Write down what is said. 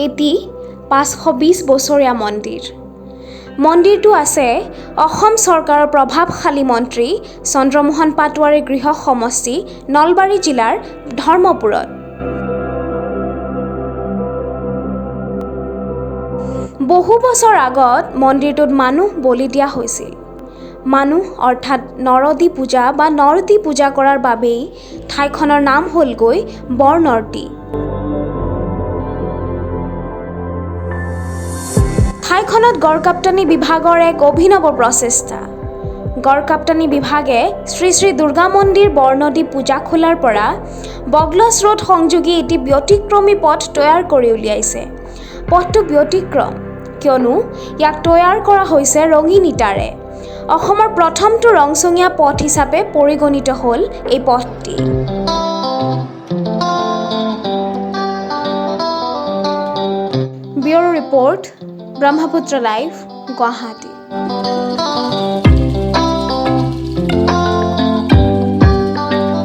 এটি 520 বছৰীয়া মন্দিৰ। মন্দিৰটো আছে অসম চৰকাৰৰ প্ৰভাৱশালী মন্ত্ৰী চন্দ্ৰমোহন পাটোৱাৰীৰ গৃহ সমষ্টি নলবাৰী জিলাৰ ধৰ্মপুৰত। বহু বছৰ আগত মন্দিৰটোত মানুহ বলি দিয়া হৈছিল। মানুহ অৰ্থাৎ নৰদী পূজা বা নৰতী পূজা কৰাৰ বাবেই ঠাইখনৰ নাম হ'লগৈ বৰনৰতী। ঠাইখনত গড়কাপ্তানি বিভাগৰ এক অভিনৱ প্ৰচেষ্টা। গড়কাপ্তানি বিভাগে শ্ৰী শ্ৰী দুৰ্গা মন্দিৰ বৰনদী পূজা খোলাৰ পৰা বগলছ ৰোড সংযোগী এটি ব্যতিক্ৰমী পথ তৈয়াৰ কৰি উলিয়াইছে। পথটো ব্যতিক্ৰম কিয়নো ইয়াক তৈয়াৰ কৰা হৈছে ৰঙীন ইটাৰে। অসমৰ প্ৰথমটো ৰংচঙীয়া পথ হিচাপে পৰিগণিত হ'ল এই পথটি। Bureau report, Brahmaputra live, Guwahati.